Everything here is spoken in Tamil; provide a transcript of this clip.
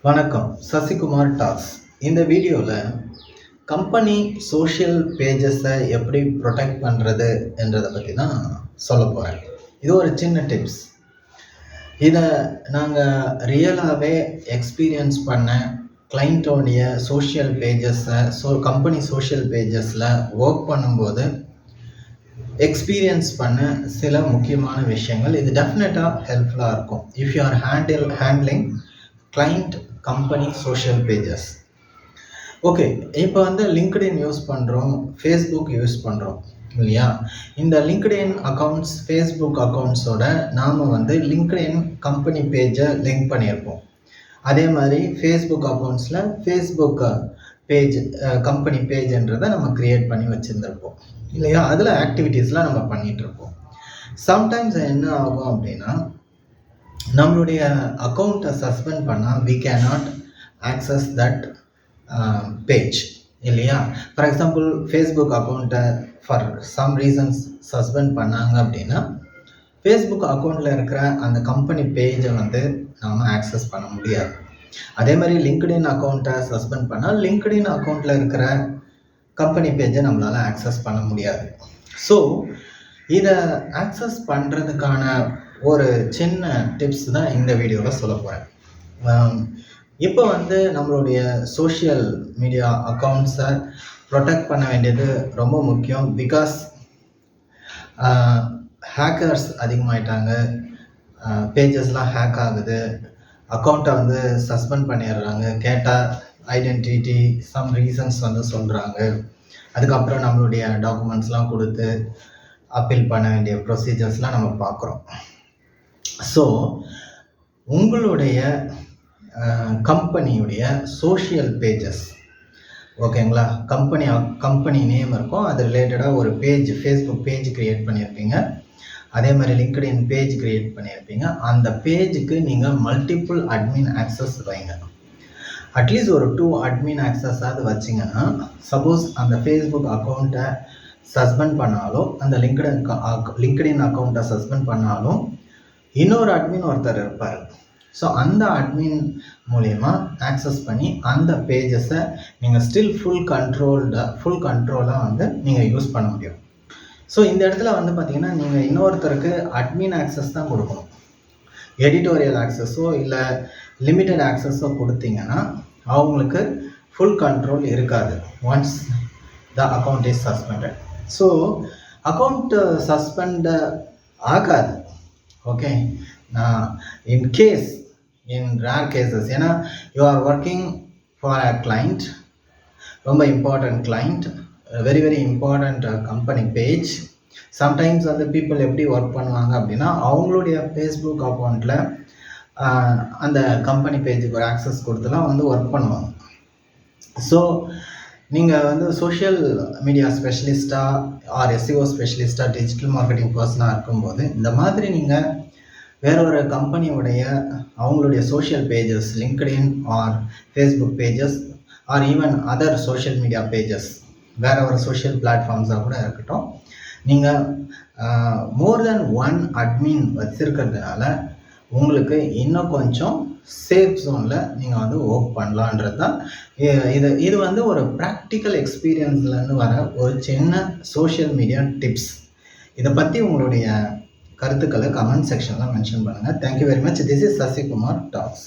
வணக்கம். சசிகுமார் டாக்ஸ். இந்த வீடியோவில் கம்பெனி சோஷியல் பேஜஸை எப்படி ப்ரொடெக்ட் பண்ணுறது என்றதை பற்றி தான் சொல்ல போகிறேன். இது ஒரு சின்ன டிப்ஸ். இதை நாங்கள் ரியலாகவே எக்ஸ்பீரியன்ஸ் பண்ண கிளைண்ட்டோடைய சோஷியல் பேஜஸை கம்பெனி சோஷியல் பேஜஸில் ஒர்க் பண்ணும்போது எக்ஸ்பீரியன்ஸ் பண்ண சில முக்கியமான விஷயங்கள். இது டெஃபினட்டாக ஹெல்ப்ஃபுல்லாக இருக்கும். If you are handling client company social pages. Okay, இப்போ லிங்க்டின் யூஸ் பண்ணுறோம், ஃபேஸ்புக் யூஸ் பண்ணுறோம் இல்லையா? இந்த லிங்க்டின் அக்கௌண்ட்ஸ், ஃபேஸ்புக் அக்கௌண்ட்ஸோட நாம் லிங்க்டின் கம்பெனி பேஜை லிங்க் பண்ணியிருப்போம். அதே மாதிரி ஃபேஸ்புக் அக்கௌண்ட்ஸில் ஃபேஸ்புக் பேஜ் கம்பெனி பேஜ்ன்றதை நம்ம க்ரியேட் பண்ணி வச்சுருந்துருப்போம் இல்லையா? அதில் ஆக்டிவிட்டீஸ்லாம் நம்ம பண்ணிகிட்ருப்போம். சம்டைம்ஸ் என்ன ஆகும் அப்படின்னா, நம்மளுடைய அக்கௌண்ட்டை சஸ்பெண்ட் பண்ணால் we cannot access that page இல்லையா? ஃபார் எக்ஸாம்பிள் ஃபேஸ்புக் அக்கௌண்ட்டை ஃபார் சம் ரீசன்ஸ் சஸ்பெண்ட் பண்ணாங்க அப்படின்னா ஃபேஸ்புக் அக்கௌண்ட்டில் இருக்கிற அந்த கம்பெனி பேஜை நாம் ஆக்சஸ் பண்ண முடியாது. அதே மாதிரி லிங்க்டின் அக்கௌண்ட்டை சஸ்பெண்ட் பண்ணால் லிங்க்டின் அக்கௌண்ட்டில் இருக்கிற கம்பெனி பேஜை நம்மளால் ஆக்சஸ் பண்ண முடியாது. ஸோ இதை ஆக்சஸ் பண்ணுறதுக்கான ஒரு சின்ன டிப்ஸ் தான் இந்த வீடியோவில் சொல்ல போகிறேன். இப்போ நம்மளுடைய சோஷியல் மீடியா அக்கௌண்ட்ஸை ப்ரொடெக்ட் பண்ண வேண்டியது ரொம்ப முக்கியம். பிகாஸ் ஹேக்கர்ஸ் அதிகமாயிட்டாங்க, பேஜஸ்லாம் ஹேக் ஆகுது, அக்கௌண்ட்டை சஸ்பெண்ட் பண்ணிடுறாங்க, கேட்டால் ஐடென்டிட்டி சம் ரீசன்ஸ் சொல்கிறாங்க. அதுக்கப்புறம் நம்மளுடைய டாக்குமெண்ட்ஸ்லாம் கொடுத்து அப்பீல் பண்ண வேண்டிய ப்ரொசீஜர்ஸ்லாம் நம்ம பார்க்குறோம். ஸோ உங்களுடைய கம்பெனியுடைய சோஷியல் பேஜஸ், ஓகேங்களா? கம்பெனி நேம் இருக்கும், அது ரிலேட்டடாக ஒரு பேஜ், ஃபேஸ்புக் பேஜ் க்ரியேட் பண்ணியிருப்பீங்க, அதே மாதிரி லிங்க்டின் பேஜ் க்ரியேட் பண்ணியிருப்பீங்க. அந்த பேஜுக்கு நீங்கள் மல்டிபிள் அட்மின் ஆக்சஸ் வைங்க. அட்லீஸ்ட் ஒரு 2 அட்மின் ஆக்சஸாவது வச்சிங்கன்னா, சப்போஸ் அந்த ஃபேஸ்புக் அக்கௌண்ட்டை சஸ்பெண்ட் பண்ணாலும், அந்த லிங்க்டின் அக்கௌண்ட்டை சஸ்பெண்ட் பண்ணாலும் இன்னொரு அட்மின் ஒருத்தர் இருப்பார். ஸோ அந்த அட்மின் மூலயமா ஆக்சஸ் பண்ணி அந்த பேஜஸை நீங்கள் ஸ்டில் ஃபுல் கண்ட்ரோலாக நீங்கள் யூஸ் பண்ண முடியும். ஸோ இந்த இடத்துல பார்த்தீங்கன்னா, நீங்கள் இன்னொருத்தருக்கு அட்மின் ஆக்சஸ் தான் கொடுக்கணும். எடிட்டோரியல் ஆக்சஸோ இல்லை லிமிட்டட் ஆக்சஸோ கொடுத்தீங்கன்னா அவங்களுக்கு ஃபுல் கண்ட்ரோல் இருக்காது once the account is suspended. So account suspend ஆகாது. ஓகே, இன் ரேர் கேசஸ், ஏன்னா you are working for a client, ரொம்ப important client, very very important company page. Sometimes people எப்படி ஒர்க் பண்ணுவாங்க அப்படின்னா, அவங்களுடைய ஃபேஸ்புக் அக்கௌண்ட்டில் அந்த கம்பெனி பேஜுக்கு ஒரு ஆக்சஸ் கொடுத்துலாம் ஒர்க் பண்ணுவாங்க. ஸோ நீங்கள் சோஷியல் மீடியா ஸ்பெஷலிஸ்ட்டாக ஆர் எஸ்இஓ ஸ்பெஷலிஸ்ட்டாக டிஜிட்டல் மார்க்கெட்டிங் பர்சனாக இருக்கும்போது இந்த மாதிரி நீங்கள் வேற ஒரு கம்பெனியோடைய அவங்களுடைய social pages, LinkedIn R Facebook pages R even other social media pages, வேற ஒரு சோஷியல் பிளாட்ஃபார்ம்ஸாக கூட இருக்கட்டும், நீங்கள் மோர் தென் 1 அட்மின் வச்சுருக்கிறதுனால உங்களுக்கு இன்னும் கொஞ்சம் சேஃப் ஜோனில் நீங்கள் ஒர்க் பண்ணலான்றது தான் இது ஒரு ப்ராக்டிக்கல் எக்ஸ்பீரியன்ஸ்லேருந்து வர ஒரு சின்ன சோஷியல் மீடியா டிப்ஸ். இதை பற்றி உங்களுடைய கருத்துக்களை கமெண்ட் செக்ஷனில் மென்ஷன் பண்ணுங்கள். Thank you very much. This is Sasikumar tax.